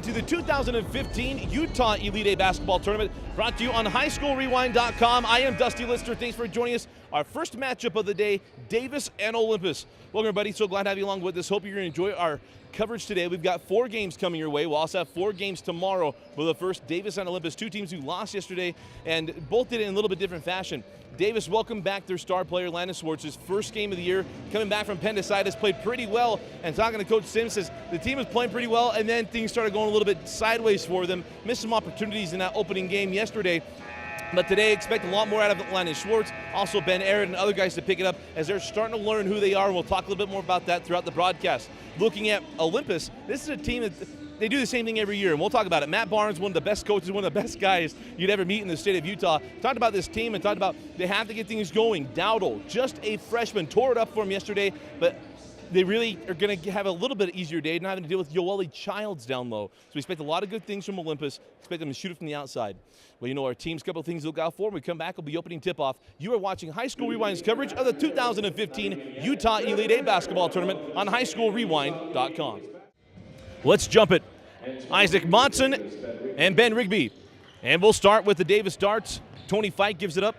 into the 2015 Utah Elite Eight Basketball Tournament, brought to you on highschoolrewind.com. I am Dusty Lister. Thanks for joining us. Our first matchup of the day, Davis and Olympus. Welcome, everybody. So glad to have you along with us. Hope you're going to enjoy our coverage today. We've got 4 games coming your way. We'll also have 4 games tomorrow with the first Davis and Olympus, 2 teams who lost yesterday, and both did it in a little bit different fashion. Davis welcomed back their star player, Landon Swartz, his first game of the year, coming back from appendicitis, played pretty well, and talking to Coach Sims, says the team was playing pretty well, and then things started going a little bit sideways for them. Missed some opportunities in that opening game yesterday. But today, expect a lot more out of Landon Swartz, also Ben Aaron and other guys to pick it up as they're starting to learn who they are, and we'll talk a little bit more about that throughout the broadcast. Looking at Olympus, this is a team that they do the same thing every year, and we'll talk about it. Matt Barnes, one of the best coaches, one of the best guys you'd ever meet in the state of Utah, talked about this team and talked about they have to get things going. Dowdle, just a freshman, tore it up for him yesterday, but they really are going to have a little bit easier day, not having to deal with Yoeli Childs down low. So we expect a lot of good things from Olympus. Expect them to shoot it from the outside. Well, you know our team's couple of things to look out for. When we come back, we'll be opening tip-off. You are watching High School Rewind's coverage of the 2015 Utah Elite Eight Basketball Tournament on highschoolrewind.com. Let's jump it. Isaac Monson and Ben Rigby. And we'll start with the Davis darts. Tony Fike gives it up.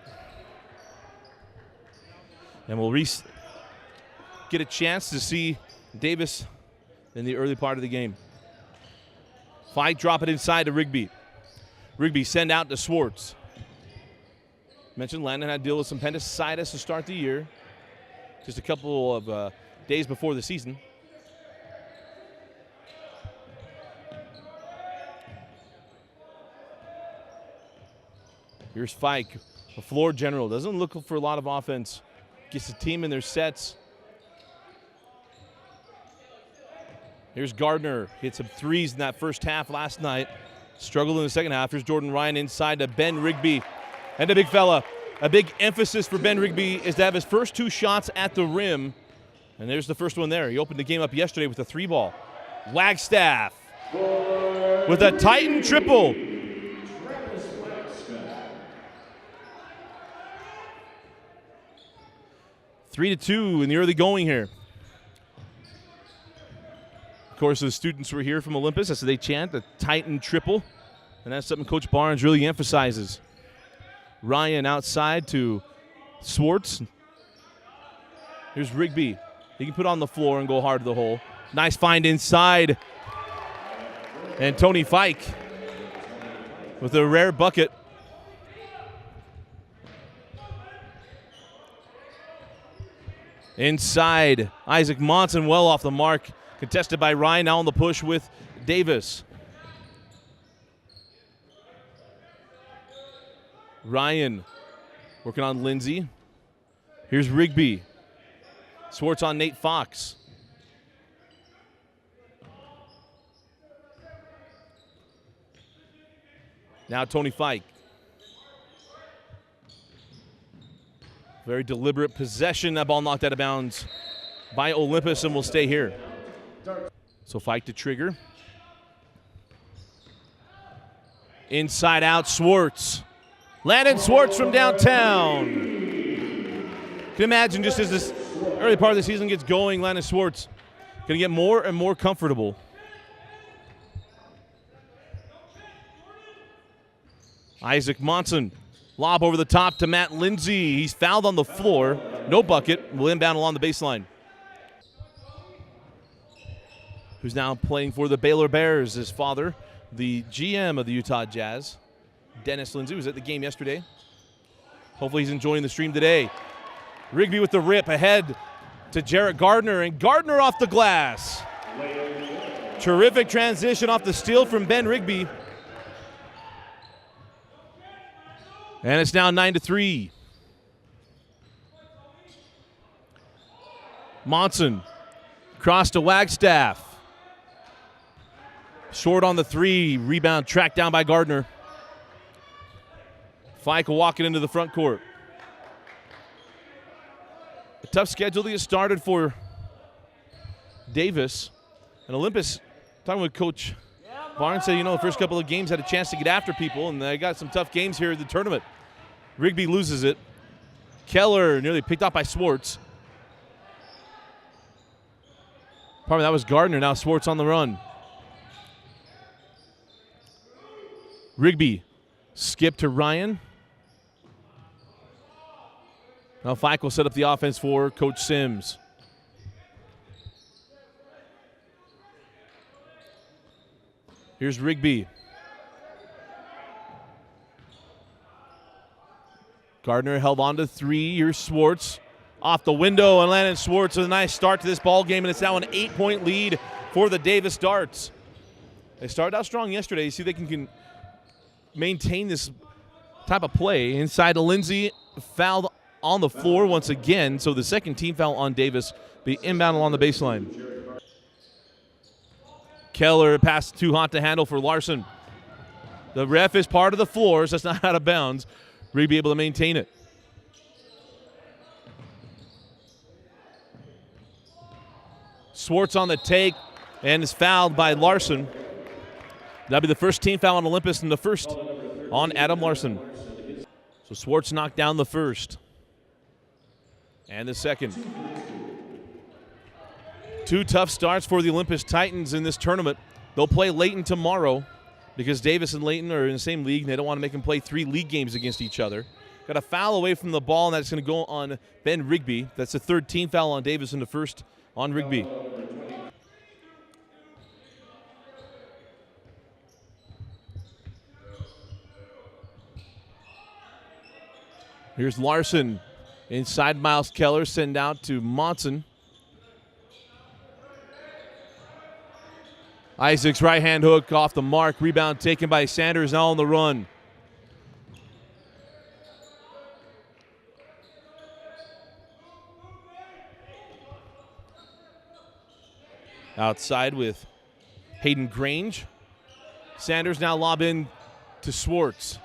And we'll get a chance to see Davis in the early part of the game. Fike drop it inside to Rigby. Rigby send out to Swartz. Mentioned Landon had to deal with some appendicitis to start the year. Just a couple of days before the season. Here's Fike, a floor general. Doesn't look for a lot of offense. Gets the team in their sets. Here's Gardner. Hit some threes in that first half last night. Struggled in the second half. Here's Jordan Ryan inside to Ben Rigby. And a big fella. A big emphasis for Ben Rigby is to have his first 2 shots at the rim. And there's the first one there. He opened the game up yesterday with a 3-ball. Wagstaff with a Titan triple. Three to 2 in the early going here. Of course, the students were here from Olympus, as they chant the Titan triple, and that's something Coach Barnes really emphasizes. Ryan outside to Swartz. Here's Rigby. He can put on the floor and go hard to the hole. Nice find inside. And Tony Fike with a rare bucket. Inside, Isaac Monson well off the mark. Contested by Ryan, now on the push with Davis. Ryan working on Lindsay. Here's Rigby. Swartz on Nate Fox. Now Tony Fike. Very deliberate possession. That ball knocked out of bounds by Olympus and will stay here. So Fike to trigger. Inside out, Swartz. Landon Swartz from downtown. You can imagine just as this early part of the season gets going, Landon Swartz going to get more and more comfortable. Isaac Monson. Lob over the top to Matt Lindsay. He's fouled on the floor. No bucket. Will inbound along the baseline. Who's now playing for the Baylor Bears. His father, the GM of the Utah Jazz, Dennis Lindsay, was at the game yesterday. Hopefully he's enjoying the stream today. Rigby with the rip ahead to Jarrett Gardner, and Gardner off the glass. Terrific transition off the steal from Ben Rigby. And it's now 9-3. Monson, cross to Wagstaff. Short on the 3, rebound tracked down by Gardner. Fike walking into the front court. A tough schedule to get started for Davis. And Olympus, talking with Coach Barnes, said, you know, the first couple of games had a chance to get after people, and they got some tough games here in the tournament. Rigby loses it. Keller nearly picked up by Swartz. Pardon me, that was Gardner. Now Swartz on the run. Rigby, skip to Ryan. Now Fike will set up the offense for Coach Sims. Here's Rigby. Gardner held on to 3. Here's Swartz. Off the window, and Landon Swartz with a nice start to this ball game, and it's now an 8-point lead for the Davis Darts. They started out strong yesterday. You see they can maintain this type of play. Inside to Lindsay, fouled on the floor once again, so the second team foul on Davis. Be inbound along the baseline. Keller passed too hot to handle for Larson. The ref is part of the floor, so that's not out of bounds. Rigby able to maintain it. Swartz on the take and is fouled by Larson. That'll be the first team foul on Olympus and the first on Adam Larson. So Swartz knocked down the first. And the second. 2 tough starts for the Olympus Titans in this tournament. They'll play Layton tomorrow because Davis and Layton are in the same league and they don't want to make them play 3 league games against each other. Got a foul away from the ball, and that's going to go on Ben Rigby. That's the third team foul on Davis and the first on Rigby. Here's Larson. Inside Miles Keller, send out to Monson. Isaac's right-hand hook off the mark. Rebound taken by Sanders, now on the run. Outside with Hayden Grange. Sanders now lob in to Swartz.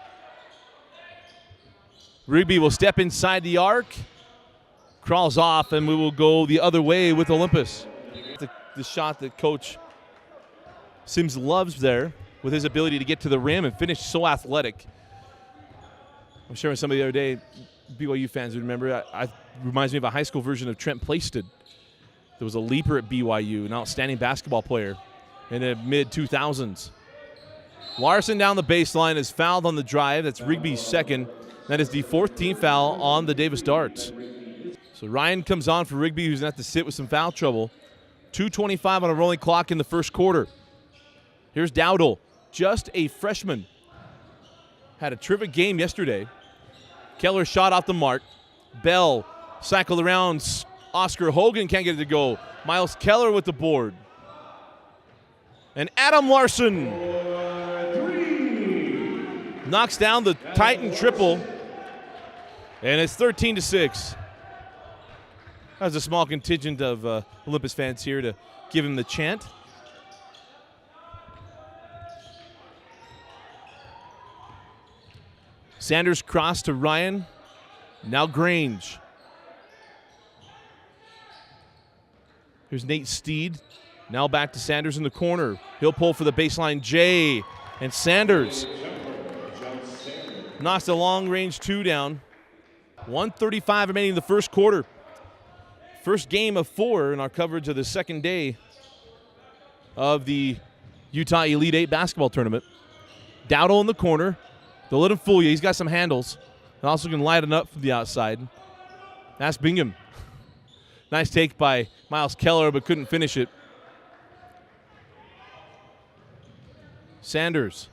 Rigby will step inside the arc. Crawls off, and we will go the other way with Olympus. The shot that Coach Sims loves there with his ability to get to the rim and finish so athletic. I'm sharing somebody the other day, BYU fans would remember, it reminds me of a high school version of Trent Plaisted. There was a leaper at BYU, an outstanding basketball player in the mid-2000s. Larson down the baseline is fouled on the drive. That's Rigby's second. That is the fourth team foul on the Davis Darts. So Ryan comes on for Rigby, who's going to have to sit with some foul trouble. 2:25 on a rolling clock in the first quarter. Here's Dowdle, just a freshman. Had a terrific game yesterday. Keller shot off the mark. Bell cycled around. Oscar Hogan can't get it to go. Miles Keller with the board. And Adam Larson knocks down the Titan triple. And it's 13-6. That was a small contingent of Olympus fans here to give him the chant. Sanders cross to Ryan. Now Grange. Here's Nate Steed. Now back to Sanders in the corner. He'll pull for the baseline J. And Sanders knocks the long-range 2 down. 1:35 remaining in the first quarter. First game of 4 in our coverage of the second day of the Utah Elite 8 basketball tournament. Dowdle in the corner. They'll let him fool you. He's got some handles. And also can light it up from the outside. That's Bingham. Nice take by Miles Keller, but couldn't finish it. Sanders.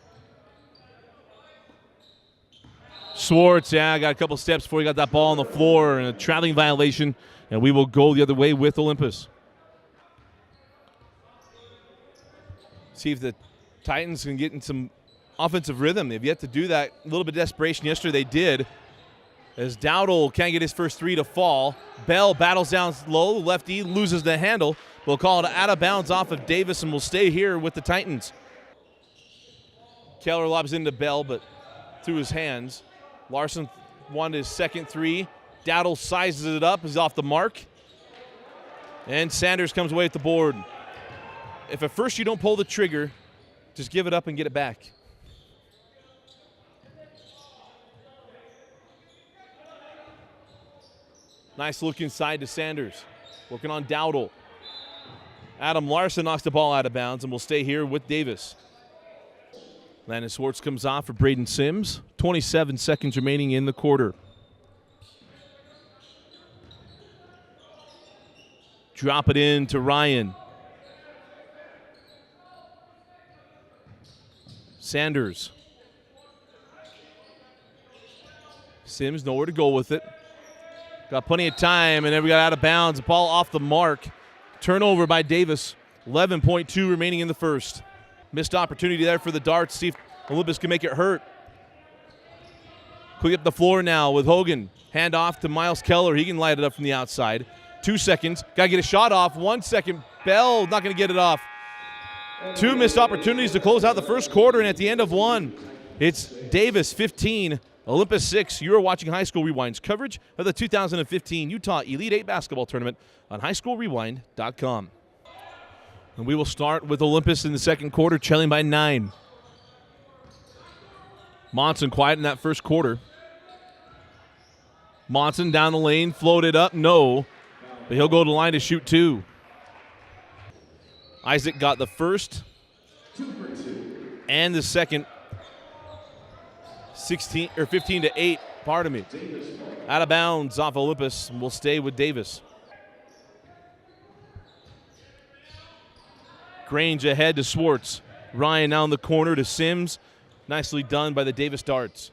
Swartz, got a couple steps before he got that ball on the floor, and a traveling violation, and we will go the other way with Olympus. See if the Titans can get in some offensive rhythm. They've yet to do that. A little bit of desperation yesterday they did. As Dowdle can't get his first 3 to fall. Bell battles down low. Lefty loses the handle. We'll call it out of bounds off of Davis, and we'll stay here with the Titans. Keller lobs into Bell, but through his hands. Larson wanted his second 3. Dowdle sizes it up. He's off the mark. And Sanders comes away with the board. If at first you don't pull the trigger, just give it up and get it back. Nice look inside to Sanders. Working on Dowdle. Adam Larson knocks the ball out of bounds, and we'll stay here with Davis. Landon Swartz comes off for Braden Sims. 27 seconds remaining in the quarter. Drop it in to Ryan. Sanders. Sims nowhere to go with it. Got plenty of time, and then we got out of bounds. Ball off the mark. Turnover by Davis. 11.2 remaining in the first. Missed opportunity there for the Darts. See if Olympus can make it hurt. Quick up the floor now with Hogan. Hand off to Miles Keller. He can light it up from the outside. 2 seconds. Got to get a shot off. 1 second. Bell not going to get it off. 2 missed opportunities to close out the first quarter, and at the end of one, it's Davis 15, Olympus 6. You are watching High School Rewind's coverage of the 2015 Utah Elite 8 basketball tournament on highschoolrewind.com. And we will start with Olympus in the second quarter, trailing by 9. Monson quiet in that first quarter. Monson down the lane, floated up, no. But he'll go to the line to shoot 2. Isaac got the first and the second. 15 to 8, pardon me. Out of bounds off Olympus, and will stay with Davis. Grange ahead to Swartz. Ryan now in the corner to Sims. Nicely done by the Davis Darts.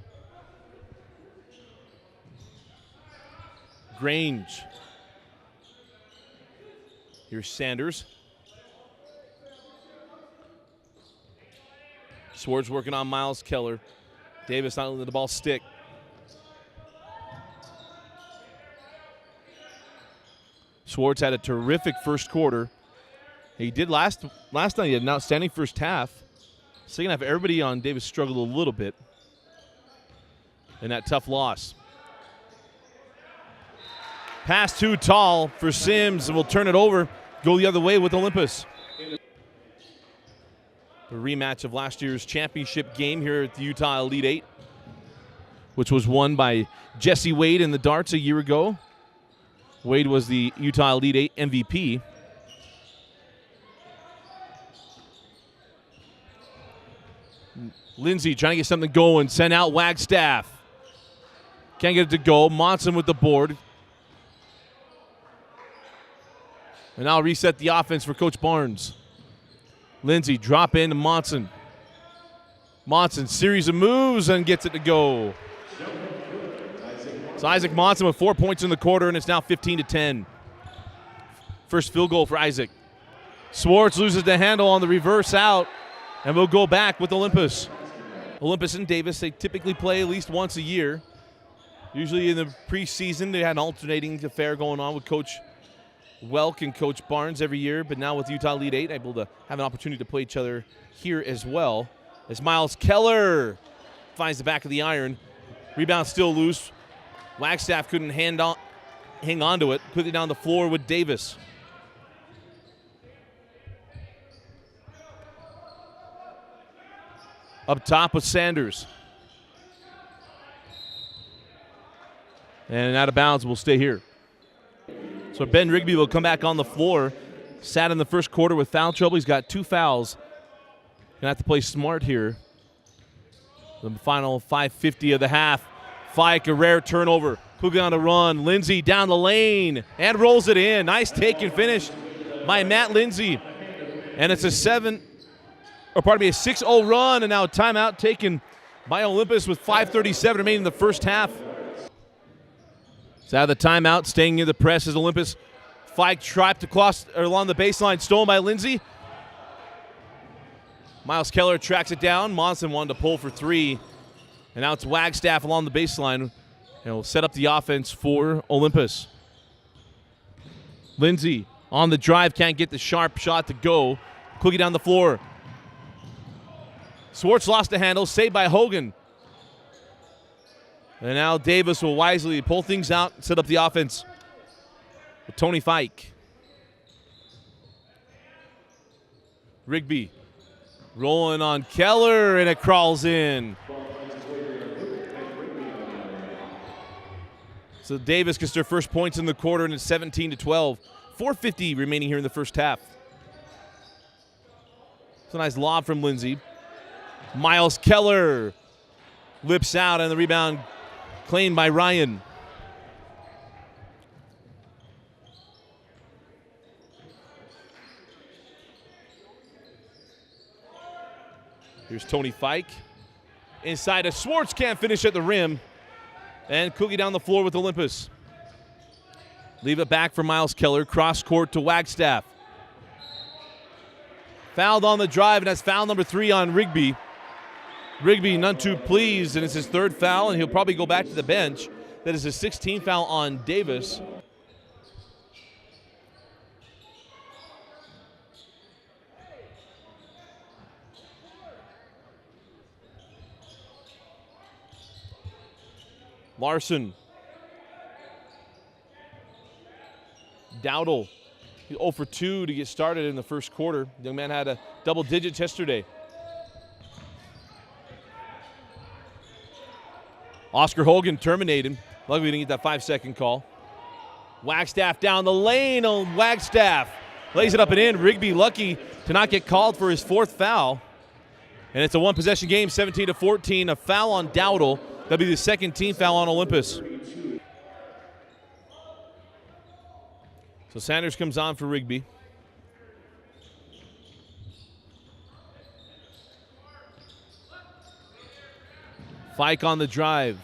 Grange. Here's Sanders. Swartz working on Miles Keller. Davis not letting the ball stick. Swartz had a terrific first quarter. He did last night. He had an outstanding first half. Second half, everybody on Davis struggled a little bit in that tough loss. Pass too tall for Sims, and we'll turn it over. Go the other way with Olympus. The rematch of last year's championship game here at the Utah Elite 8, which was won by Jesse Wade in the darts a year ago. Wade was the Utah Elite 8 MVP. Lindsay trying to get something going, sent out Wagstaff. Can't get it to go. Monson with the board. And now reset the offense for Coach Barnes. Lindsay drop in to Monson. Monson, series of moves and gets it to go. So Isaac Monson with 4 points in the quarter, and it's now 15 to 10. First field goal for Isaac. Swartz loses the handle on the reverse out, and we'll go back with Olympus. Olympus and Davis, they typically play at least once a year. Usually in the preseason, they had an alternating affair going on with Coach Welk and Coach Barnes every year, but now with Utah Elite 8, able to have an opportunity to play each other here as well. As Miles Keller finds the back of the iron. Rebound still loose. Wagstaff couldn't hang on to it. Put it down the floor with Davis. Up top with Sanders. And out of bounds, will stay here. So Ben Rigby will come back on the floor. Sat in the first quarter with foul trouble. He's got 2 fouls. Gonna have to play smart here. The final 5:50 of the half. Fike, a rare turnover. Quickly on a run. Lindsay down the lane and rolls it in. Nice take and finish by Matt Lindsay. And it's a 6-0 run, and now a timeout taken by Olympus with 5:37 remaining in the first half. It's out of the timeout, staying in the press as Olympus. Fike trapped across or along the baseline, stolen by Lindsay. Miles Keller tracks it down. Monson wanted to pull for 3. And now it's Wagstaff along the baseline. And will set up the offense for Olympus. Lindsay on the drive, can't get the sharp shot to go. Quickly down the floor. Swartz lost the handle, saved by Hogan. And now Davis will wisely pull things out and set up the offense with Tony Fike. Rigby rolling on Keller, and it crawls in. So Davis gets their first points in the quarter, and it's 17 to 12. 4:50 remaining here in the first half. It's a nice lob from Lindsay. Miles Keller lips out, and the rebound claimed by Ryan. Here's Tony Fike. Inside to Schwartz, can't finish at the rim. And Cookie down the floor with Olympus. Leave it back for Miles Keller. Cross court to Wagstaff. Fouled on the drive, and that's foul number 3 on Rigby. Rigby none too pleased, and it's his 3rd foul, and he'll probably go back to the bench. That is his 16th foul on Davis. Larson. Dowdle. He's 0 for 2 to get started in the first quarter. The young man had a double digits yesterday. Oscar Hogan terminated. Luckily, we didn't get that 5-second call. Wagstaff down the lane. Oh, Wagstaff lays it up and in. Rigby lucky to not get called for his 4th foul. And it's a 1-possession game, 17-14. A foul on Dowdle. That'll be the 2nd team foul on Olympus. So Sanders comes on for Rigby. Fike on the drive.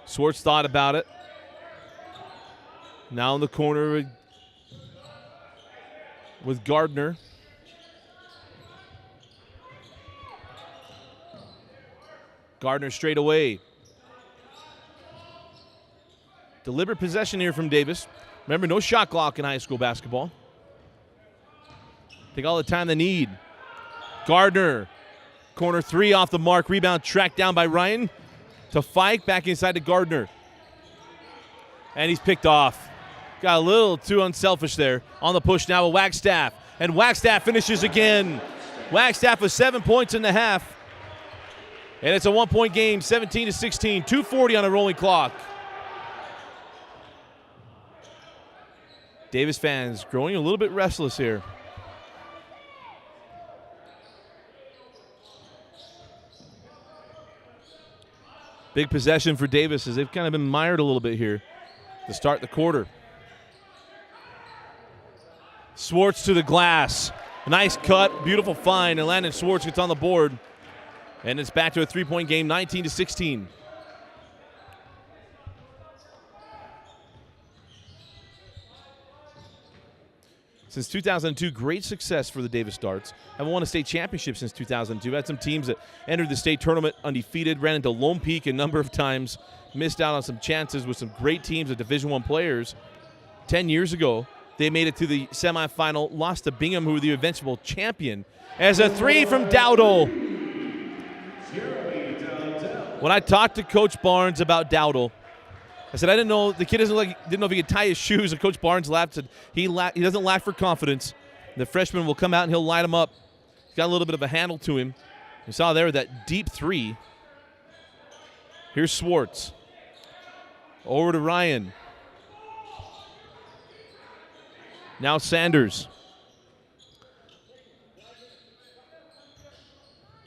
Schwartz thought about it. Now in the corner with Gardner. Gardner straight away. Deliberate possession here from Davis. Remember, no shot clock in high school basketball. Take all the time they need. Gardner, corner 3 off the mark. Rebound tracked down by Ryan to Fike, back inside to Gardner. And he's picked off. Got a little too unselfish there. On the push now with Wagstaff. And Wagstaff finishes again. Wagstaff with 7 points in the half. And it's a 1-point game, 17-16, 2:40 on a rolling clock. Davis fans growing a little bit restless here. Big possession for Davis as they've kind of been mired a little bit here to start the quarter. Schwartz to the glass. Nice cut, beautiful find, and Landon Schwartz gets on the board. And it's back to a 3-point game, 19-16. Since 2002, great success for the Davis Darts. Haven't won a state championship since 2002. Had some teams that entered the state tournament undefeated, ran into Lone Peak a number of times, missed out on some chances with some great teams of Division I players. 10 years ago, they made it to the semifinal, lost to Bingham, who were the eventual champion. As a 3 from Dowdle. When I talked to Coach Barnes about Dowdle, I said I didn't know the kid didn't know if he could tie his shoes. And Coach Barnes laughed. Said he doesn't lack for confidence. The freshman will come out and he'll light him up. He's got a little bit of a handle to him. You saw there that deep 3. Here's Schwartz. Over to Ryan. Now Sanders.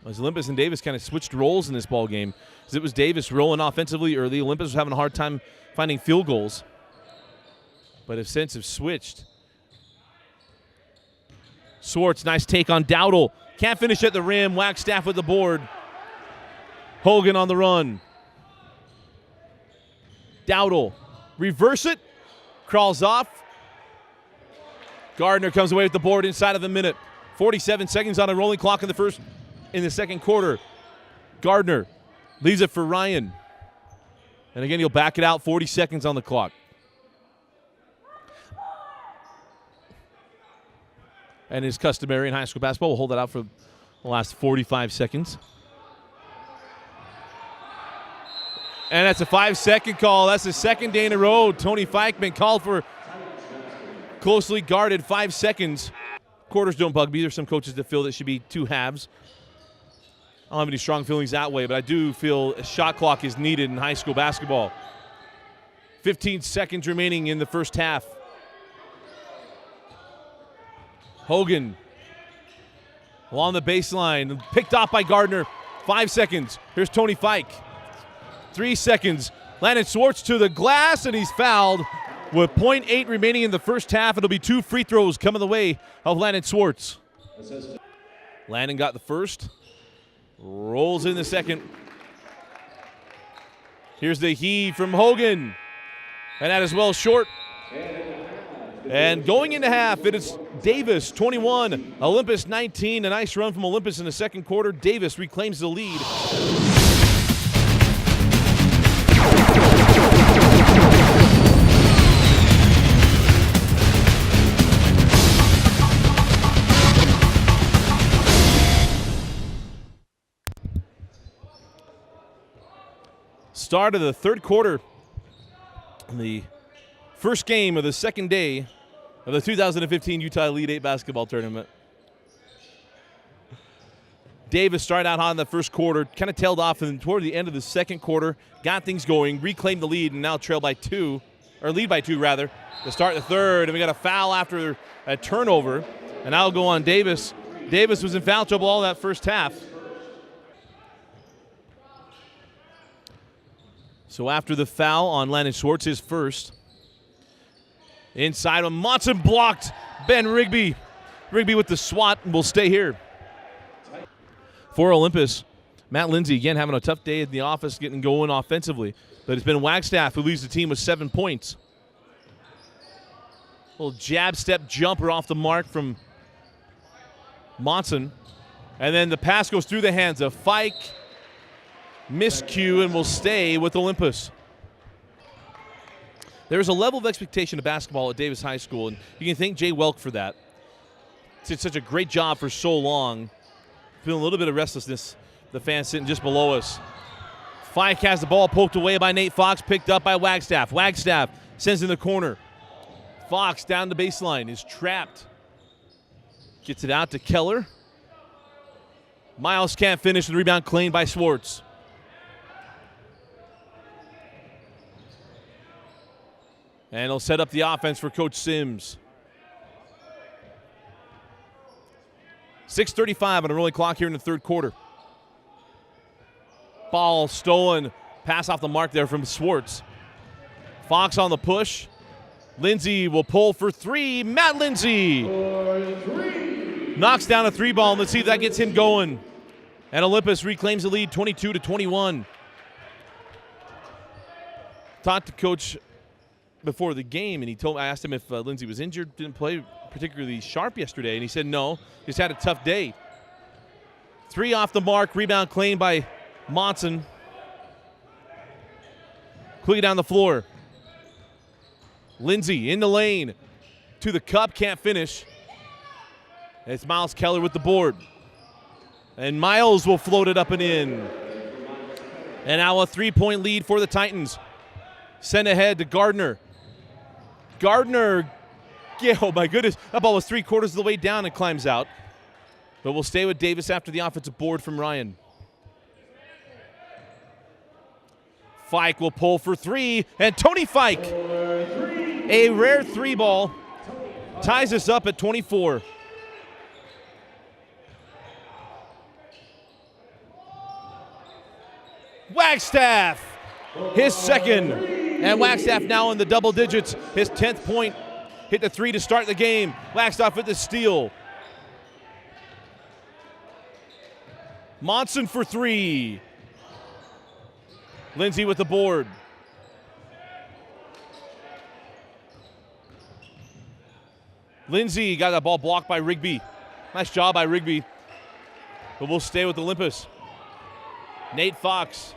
As Olympus and Davis kind of switched roles in this ball game. As it was Davis rolling offensively early. Olympus was having a hard time finding field goals. But have since switched. Schwartz, nice take on Dowdle. Can't finish at the rim. Wagstaff with the board. Hogan on the run. Dowdle. Reverse it. Crawls off. Gardner comes away with the board inside of a minute. 47 seconds on a rolling clock in the second quarter. Gardner leaves it for Ryan. And again, he'll back it out, 40 seconds on the clock. And as customary in high school basketball, we'll hold that out for the last 45 seconds. And that's a 5-second call. That's the second day in a row. Tony Fike been called for closely guarded 5 seconds. Quarters don't bug me. There's some coaches that feel that should be 2 halves. I don't have any strong feelings that way, but I do feel a shot clock is needed in high school basketball. 15 seconds remaining in the first half. Hogan along the baseline, picked off by Gardner. 5 seconds. Here's Tony Fike. 3 seconds. Landon Schwartz to the glass, and he's fouled. With .8 remaining in the first half, it'll be 2 free throws coming the way of Landon Schwartz. Landon got the first. Rolls in the second. Here's the heave from Hogan. And that is well short. And going into half, it is Davis 21, Olympus 19. A nice run from Olympus in the second quarter. Davis reclaims the lead. Start of the third quarter. The first game of the second day of the 2015 Utah Elite 8 basketball tournament. Davis started out hot in the first quarter, kind of tailed off, and toward the end of the second quarter, got things going, reclaimed the lead, and now lead by two, to start the third. And we got a foul after a turnover, and now go on Davis. Davis was in foul trouble all that first half. So after the foul on Landon Schwartz, his first. Inside of Monson blocked. Ben Rigby. Rigby with the swat and will stay here. For Olympus, Matt Lindsay, again, having a tough day at the office, getting going offensively. But it's been Wagstaff who leads the team with 7 points. Little jab step jumper off the mark from Monson. And then the pass goes through the hands of Fike. Miscue and will stay with Olympus. There's a level of expectation of basketball at Davis High School, and you can thank Jay Welk for that. Did such a great job for so long. Feeling a little bit of restlessness, the fans sitting just below us. Fike has the ball poked away by Nate Fox, picked up by Wagstaff. Wagstaff sends in the corner. Fox down the baseline, is trapped. Gets it out to Keller. Miles can't finish, the rebound claimed by Schwartz. And he'll set up the offense for Coach Sims. 6:35 on a rolling clock here in the third quarter. Ball stolen. Pass off the mark there from Schwartz. Fox on the push. Lindsay will pull for three. Matt Lindsay knocks down a three ball, and let's see if that gets him going. And Olympus reclaims the lead 22-21. Talked to Coach before the game, and I asked him if Lindsay was injured, didn't play particularly sharp yesterday, and he said no, just had a tough day. Three off the mark, rebound claimed by Monson. Quickly down the floor. Lindsay in the lane, to the cup, can't finish. It's Miles Keller with the board. And Miles will float it up and in. And now a three-point lead for the Titans. Send ahead to Gardner. Gardner, oh my goodness, that ball was 3/4 of the way down and climbs out. But we'll stay with Davis after the offensive board from Ryan. Fike will pull for three, and Tony Fike, a rare three ball, ties us up at 24. Wagstaff, his second. And Wagstaff now in the double digits. His 10th point. Hit the three to start the game. Wagstaff with the steal. Monson for three. Lindsay with the board. Lindsay got that ball blocked by Rigby. Nice job by Rigby. But we'll stay with Olympus. Nate Fox.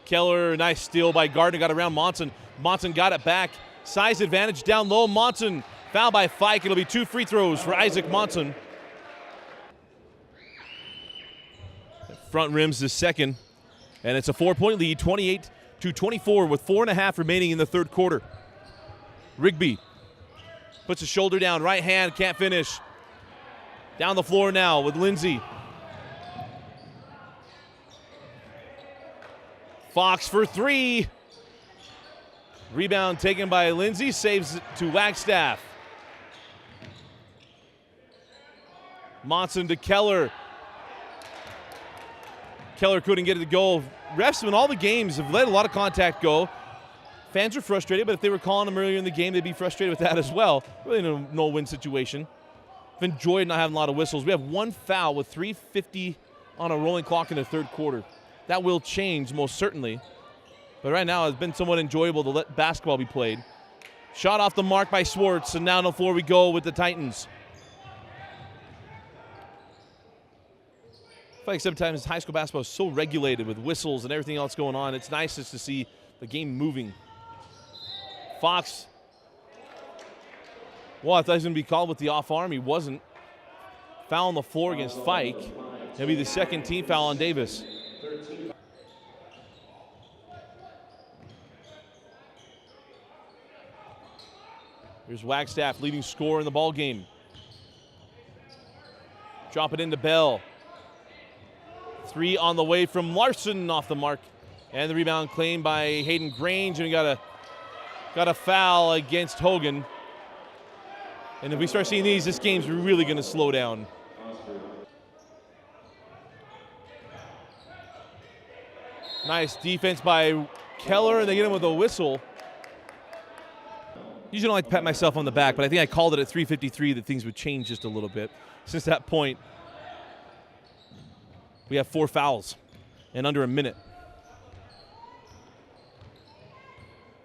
Keller, nice steal by Gardner, got around Monson. Monson got it back. Size advantage down low. Monson fouled by Fike. It'll be 2 free throws for Isaac Monson. Front rims the second. And it's a 4-point lead, 28-24 with 4.5 remaining in the third quarter. Rigby puts his shoulder down, right hand, can't finish. Down the floor now with Lindsay. Fox for three. Rebound taken by Lindsay, saves it to Wagstaff. Monson to Keller. Keller couldn't get it to go. Refs in all the games have let a lot of contact go. Fans are frustrated, but if they were calling them earlier in the game, they'd be frustrated with that as well. Really no-win situation. I've enjoyed not having a lot of whistles. We have one foul with 3:50 on a rolling clock in the third quarter. That will change most certainly. But right now, it's been somewhat enjoyable to let basketball be played. Shot off the mark by Swartz, and now on the floor we go with the Titans. I feel like sometimes high school basketball is so regulated with whistles and everything else going on. It's nice just to see the game moving. Fox. Well, I thought he was going to be called with the off arm. He wasn't. Foul on the floor against Fike. That'll be the second team foul on Davis. Here's Wagstaff, leading scorer in the ball game. Drop it into Bell. 3 on the way from Larson, off the mark. And the rebound claimed by Hayden Grange, and we got a foul against Hogan. And if we start seeing these, this game's really going to slow down. Nice defense by Keller, and they get him with a whistle. Usually don't like to pat myself on the back, but I think I called it at 3:53 that things would change just a little bit. Since that point, we have 4 fouls in under a minute.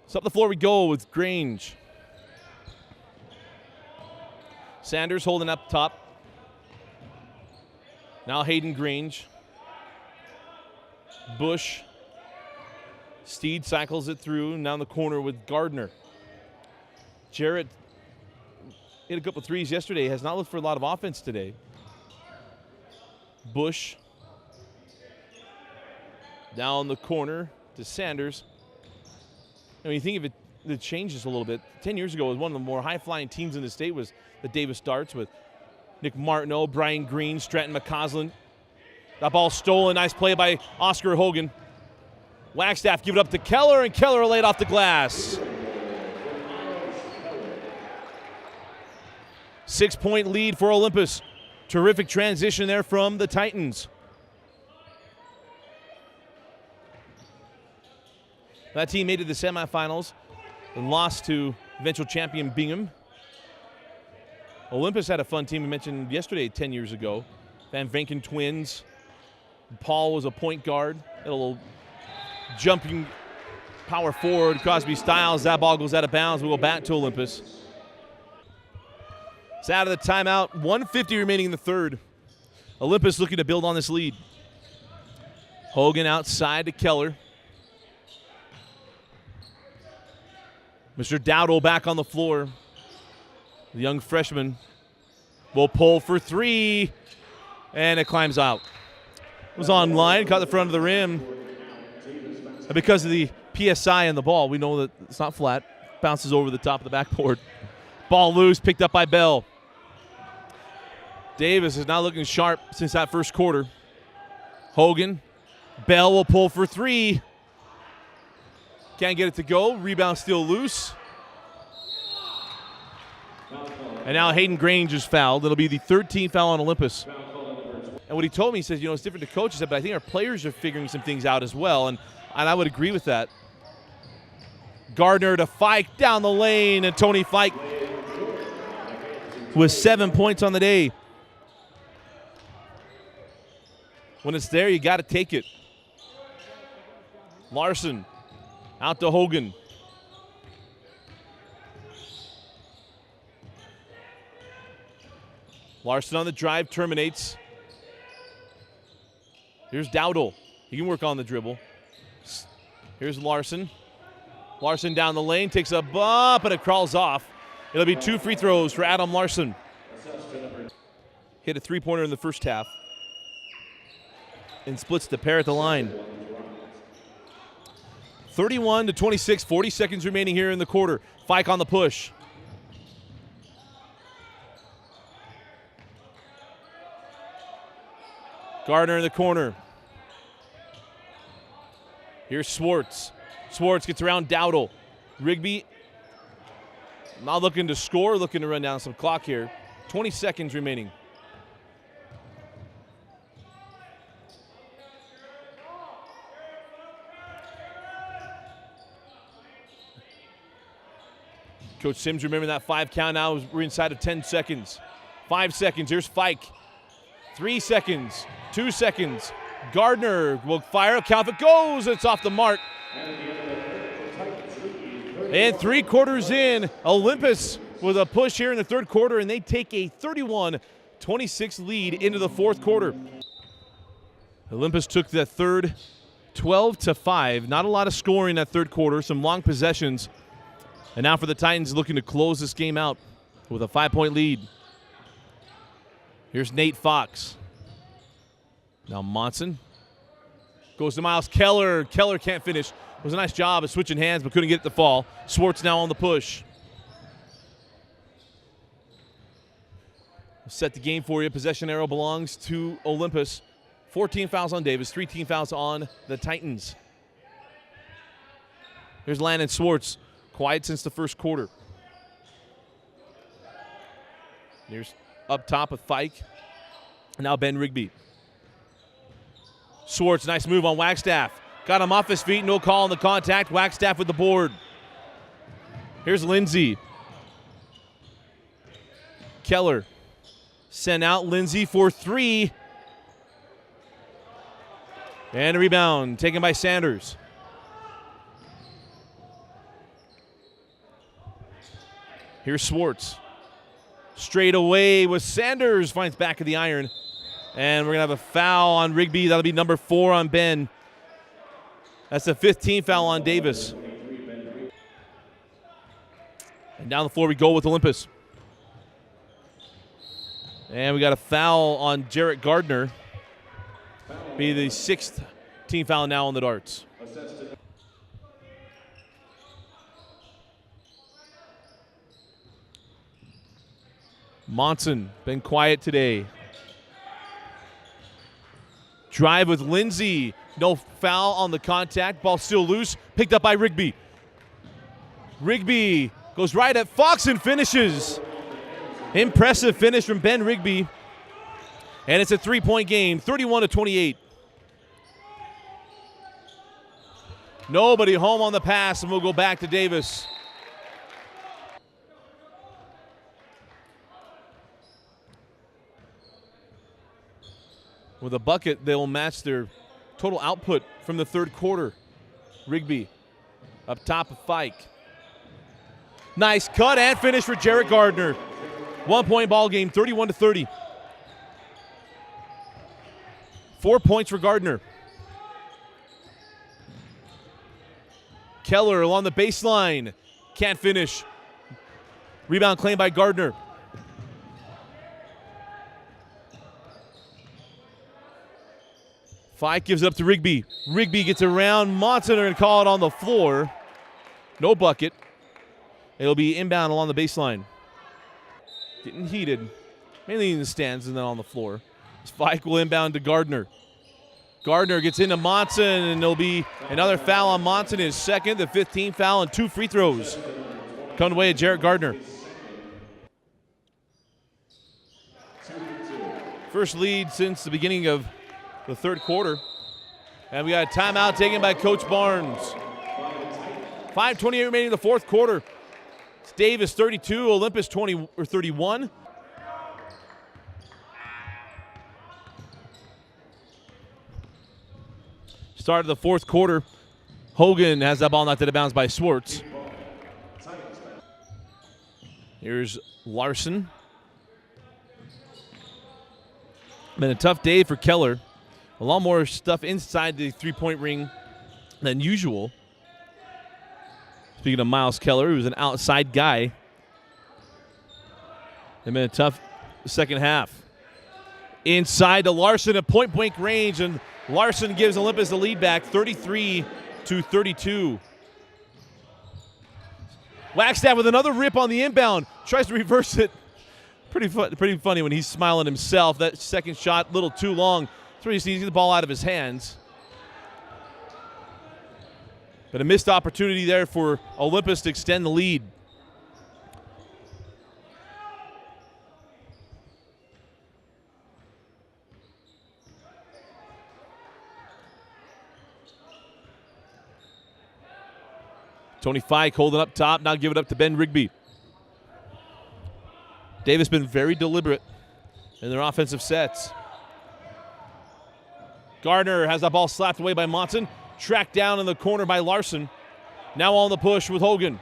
So up the floor we go with Grange. Sanders holding up top. Now Hayden Grange. Bush. Steed cycles it through. Now in the corner with Gardner. Jarrett hit a couple threes yesterday. Has not looked for a lot of offense today. Bush. Down the corner to Sanders. And when you think of it, it changes a little bit. 10 years ago, it was one of the more high-flying teams in the state was the Davis Darts with Nick Martineau, Brian Green, Stratton McCausland. That ball stolen. Nice play by Oscar Hogan. Wagstaff give it up to Keller, and Keller laid off the glass. 6-point lead for Olympus. Terrific transition there from the Titans. That team made it to the semifinals and lost to eventual champion Bingham. Olympus had a fun team we mentioned yesterday 10 years ago. Van Vanken twins. Paul was a point guard. A little jumping power forward. Crosby Styles. That ball goes out of bounds. We'll go back to Olympus. It's out of the timeout. 1:50 remaining in the third. Olympus looking to build on this lead. Hogan outside to Keller. Mr. Dowdle back on the floor. The young freshman will pull for 3, and it climbs out. It was on line, caught the front of the rim. And because of the PSI in the ball, we know that it's not flat. Bounces over the top of the backboard. Ball loose, picked up by Bell. Davis is not looking sharp since that first quarter. Hogan. Bell will pull for 3. Can't get it to go. Rebound still loose. And now Hayden Grange is fouled. It'll be the 13th foul on Olympus. And what he told me, he says, it's different to coaches, but I think our players are figuring some things out as well, and I would agree with that. Gardner to Fike down the lane, and Tony Fike with 7 points on the day. When it's there, you got to take it. Larson. Out to Hogan. Larson on the drive, terminates. Here's Dowdle. He can work on the dribble. Here's Larson. Larson down the lane, takes a bump, and it crawls off. It'll be 2 free throws for Adam Larson. Hit a 3-pointer in the first half. And splits the pair at the line. 31-26, 40 seconds remaining here in the quarter. Fike on the push. Gardner in the corner. Here's Swartz. Swartz gets around Dowdle. Rigby not looking to score, looking to run down some clock here. 20 seconds remaining. Coach Sims, remember that 5 count now. We're inside of 10 seconds. 5 seconds. Here's Fike. 3 seconds. 2 seconds. Gardner will fire. Count if it goes. It's off the mark. And 3 quarters in, Olympus with a push here in the third quarter, and they take a 31-26 lead into the fourth quarter. Olympus took the third 12-5. Not a lot of scoring in that third quarter. Some long possessions. And now for the Titans looking to close this game out with a 5-point lead. Here's Nate Fox. Now Monson goes to Miles Keller. Keller can't finish. It was a nice job of switching hands, but couldn't get it to fall. Swartz now on the push. Set the game for you. Possession arrow belongs to Olympus. 14 fouls on Davis, 3 team fouls on the Titans. Here's Landon Swartz. Quiet since the first quarter. Here's up top with Fike. Now Ben Rigby. Swartz, nice move on Wagstaff. Got him off his feet, no call on the contact. Wagstaff with the board. Here's Lindsay. Keller. Sent out Lindsay for 3. And a rebound taken by Sanders. Here's Swartz. Straight away with Sanders. Finds back of the iron. And we're going to have a foul on Rigby. That'll be number 4 on Ben. That's the 15th foul on Davis. And down the floor we go with Olympus. And we got a foul on Jarrett Gardner. Be the 6th team foul now on the Darts. Monson, been quiet today. Drive with Lindsay. No foul on the contact. Ball still loose. Picked up by Rigby. Rigby goes right at Fox and finishes. Impressive finish from Ben Rigby. And it's a 3-point game, 31-28. Nobody home on the pass, and we'll go back to Davis. With a bucket, they'll match their total output from the third quarter. Rigby up top of Fike. Nice cut and finish for Jarrett Gardner. 1-point ball game, 31-30. 4 points for Gardner. Keller along the baseline. Can't finish. Rebound claimed by Gardner. Fike gives it up to Rigby. Rigby gets around Monson and call it on the floor. No bucket. It'll be inbound along the baseline. Getting heated, mainly in the stands and then on the floor. Fike will inbound to Gardner. Gardner gets into Monson, and there'll be another foul on Monson, his second, the 15th foul, and 2 free throws. Coming away at Jarrett Gardner. First lead since the beginning of the third quarter. And we got a timeout taken by Coach Barnes. 5:28 remaining in the fourth quarter. It's Davis 32, Olympus 31. Start of the fourth quarter. Hogan has that ball knocked out of bounds by Swartz. Here's Larson. Been a tough day for Keller. A lot more stuff inside the three-point ring than usual. Speaking of Miles Keller, who's an outside guy. They've been a tough second half. Inside to Larson at point-blank range, and Larson gives Olympus the lead back, 33-32. Wagstaff with another rip on the inbound. Tries to reverse it. Pretty funny when he's smiling himself. That second shot, a little too long. That's where you see the ball out of his hands. But a missed opportunity there for Olympus to extend the lead. Tony Fike holding up top, now give it up to Ben Rigby. Davis been very deliberate in their offensive sets. Gardner has that ball slapped away by Monson. Tracked down in the corner by Larson. Now on the push with Hogan.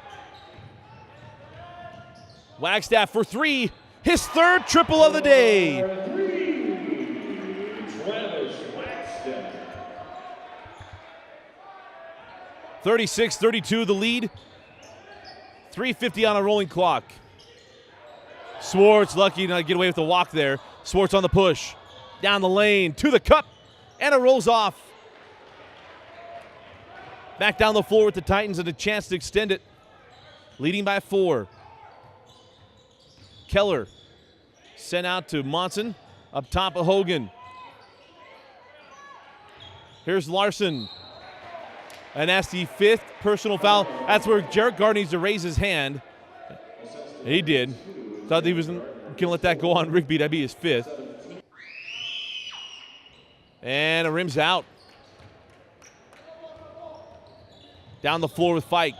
Wagstaff for three. His third triple of the day. 36-32 the lead. 3:50 on a rolling clock. Swartz lucky not to get away with the walk there. Swartz on the push. Down the lane to the cup. And it rolls off. Back down the floor with the Titans and a chance to extend it. Leading by 4. Keller sent out to Monson. Up top of Hogan. Here's Larson. And that's the 5th personal foul. That's where Jarrett Gardner needs to raise his hand. He did. Thought he was going to let that go on Rigby. That'd be his 5th. And a rim's out. Down the floor with Fike.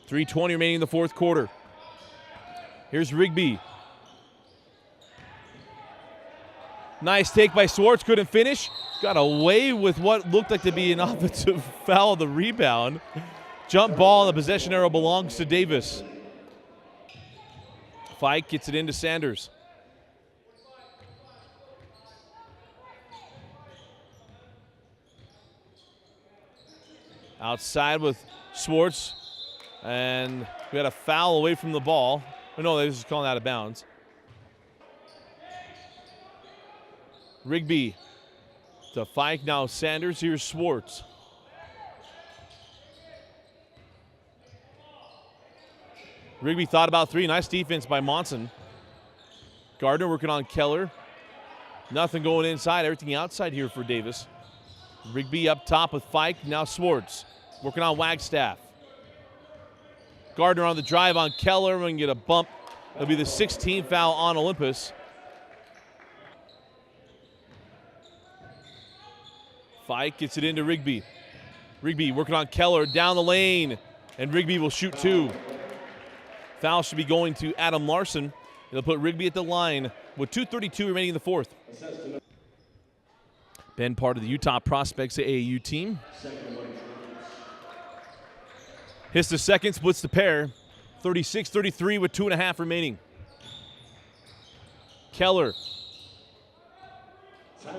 3:20 remaining in the 4th quarter. Here's Rigby. Nice take by Swartz, couldn't finish. Got away with what looked like to be an offensive foul, the rebound. Jump ball, the possession arrow belongs to Davis. Fike gets it into Sanders. Outside with Swartz. And we had a foul away from the ball. Oh, no, they was just calling out of bounds. Rigby to Fike, now Sanders. Here's Swartz. Rigby thought about 3. Nice defense by Monson. Gardner working on Keller. Nothing going inside, everything outside here for Davis. Rigby up top with Fike, now Swartz. Working on Wagstaff. Gardner on the drive on Keller. We're going to get a bump. It'll be the 16th foul on Olympus. Fike gets it into Rigby. Rigby working on Keller down the lane. And Rigby will shoot 2. Foul should be going to Adam Larson. It'll put Rigby at the line with 2:32 remaining in the 4th. Ben, part of the Utah Prospects AAU team. Hits the second, splits the pair. 36-33 with 2.5 remaining. Keller.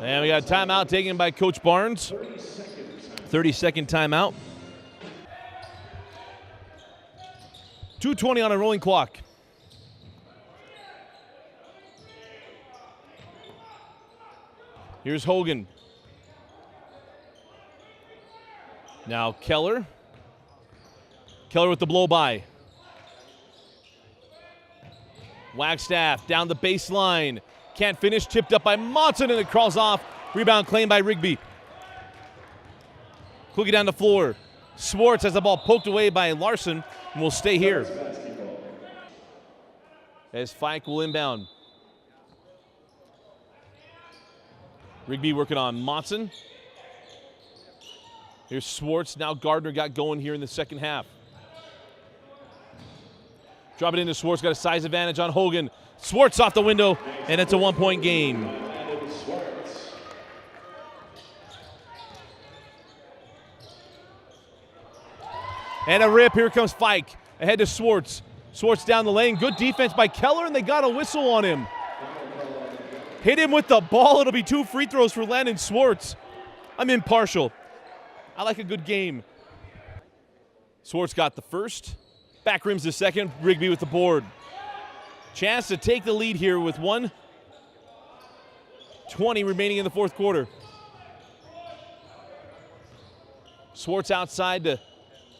And we got a timeout taken by Coach Barnes. 30-second timeout. 2:20 on a rolling clock. Here's Hogan. Now Keller. Keller with the blow by. Wagstaff down the baseline. Can't finish, tipped up by Monson, and it crawls off. Rebound claimed by Rigby. Quickly down the floor. Swartz has the ball poked away by Larson and will stay here. As Fike will inbound. Rigby working on Monson. Here's Swartz. Now Gardner got going here in the second half. Drop it into Swartz. Got a size advantage on Hogan. Swartz off the window, and it's a 1-point game. And a rip. Here comes Fike. Ahead to Swartz. Swartz down the lane. Good defense by Keller, and they got a whistle on him. Hit him with the ball. It'll be 2 free throws for Landon Swartz. I'm impartial. I like a good game. Swartz got the first. Back rims the second. Rigby with the board. Chance to take the lead here with 1:20 remaining in the 4th quarter. Swartz outside to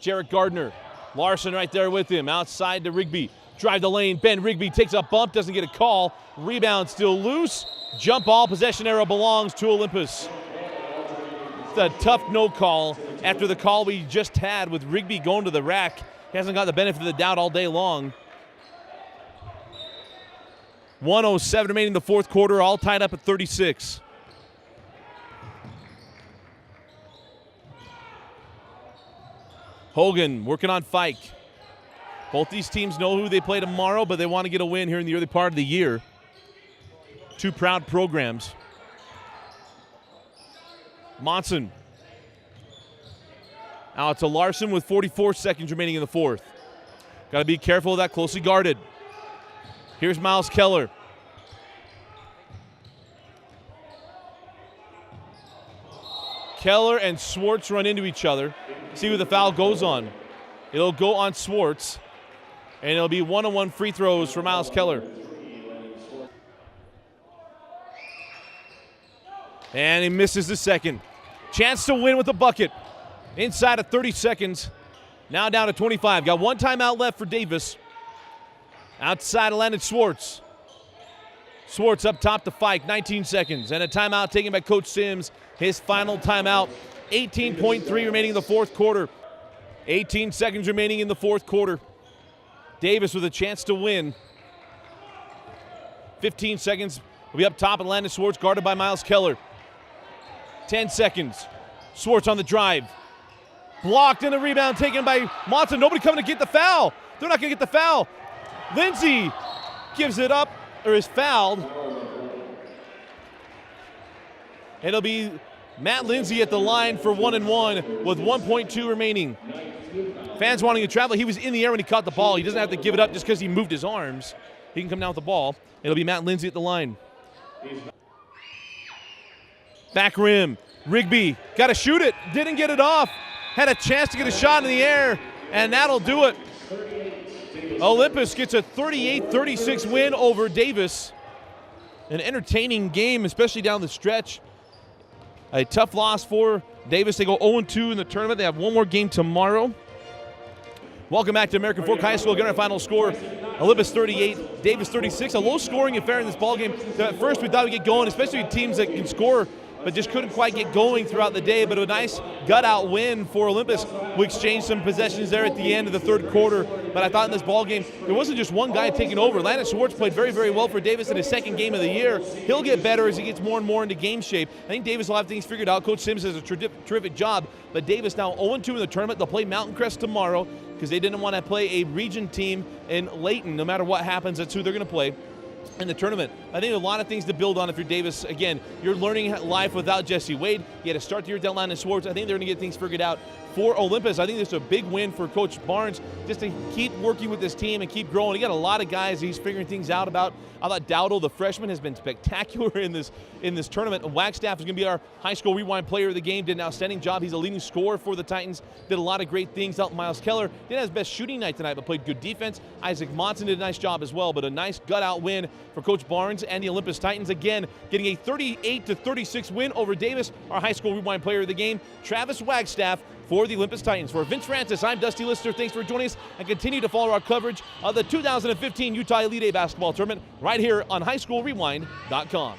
Jarrett Gardner. Larson right there with him. Outside to Rigby. Drive the lane. Ben Rigby takes a bump. Doesn't get a call. Rebound still loose. Jump ball. Possession arrow belongs to Olympus. It's a tough no call after the call we just had with Rigby going to the rack. He hasn't got the benefit of the doubt all day long. 1:07 remaining in the fourth quarter, all tied up at 36. Hogan working on Fike. Both these teams know who they play tomorrow, but they want to get a win here in the early part of the year. Two proud programs. Monson. Out to Larson with 44 seconds remaining in the fourth. Got to be careful of that, closely guarded. Here's Miles Keller. Keller and Swartz run into each other. See who the foul goes on. It'll go on Swartz, and it'll be 1-on-1 free throws for Miles Keller. And he misses the second. Chance to win with a bucket. Inside of 30 seconds. Now down to 25. Got one timeout left for Davis. Outside landed Swartz. Swartz up top to Fike, 19 seconds. And a timeout taken by Coach Sims. His final timeout. 18.3 remaining in the fourth quarter. 18 seconds remaining in the fourth quarter. Davis with a chance to win. 15 seconds. Will be up top and landed Swartz, guarded by Miles Keller. 10 seconds. Swartz on the drive. Blocked and a rebound taken by Monson. Nobody coming to get the foul. They're not going to get the foul. Lindsay gives it up, or is fouled. It'll be Matt Lindsay at the line for 1-and-1 with 1.2 remaining. Fans wanting to travel. He was in the air when he caught the ball. He doesn't have to give it up just because he moved his arms. He can come down with the ball. It'll be Matt Lindsay at the line. Back rim. Rigby got to shoot it. Didn't get it off. Had a chance to get a shot in the air, and that'll do it. Olympus gets a 38-36 win over Davis. An entertaining game, especially down the stretch. A tough loss for Davis. They go 0-2 in the tournament. They have one more game tomorrow. Welcome back to American Fork High School. Again, our final score, Olympus 38, Davis 36. A low-scoring affair in this ballgame. At first, we thought we'd get going, especially teams that can score, but just couldn't quite get going throughout the day. But a nice gut-out win for Olympus. We exchanged some possessions there at the end of the third quarter. But I thought in this ballgame, there wasn't just one guy taking over. Landon Swartz played very, very well for Davis in his second game of the year. He'll get better as he gets more and more into game shape. I think Davis will have things figured out. Coach Sims does a terrific job. But Davis now 0-2 in the tournament. They'll play Mountain Crest tomorrow because they didn't want to play a region team in Layton. No matter what happens, that's who they're going to play in the tournament. I think a lot of things to build on if you're Davis. Again, you're learning life without Jesse Wade. You had to start the year down Landon Swartz. I think they're going to get things figured out for Olympus. I think this is a big win for Coach Barnes just to keep working with this team and keep growing. He got a lot of guys he's figuring things out about. I thought Dowdle, the freshman, has been spectacular in this tournament. Wagstaff is going to be our high school rewind player of the game. Did an outstanding job. He's a leading scorer for the Titans. Did a lot of great things. Out Miles Keller didn't have his best shooting night tonight, but played good defense. Isaac Monson did a nice job as well, but a nice gut-out win for Coach Barnes and the Olympus Titans. Again, getting a 38-36 win over Davis, our high school rewind player of the game. Travis Wagstaff for the Olympus Titans. For Vince Francis, I'm Dusty Lister. Thanks for joining us, and continue to follow our coverage of the 2015 Utah Elite Eight basketball tournament right here on highschoolrewind.com.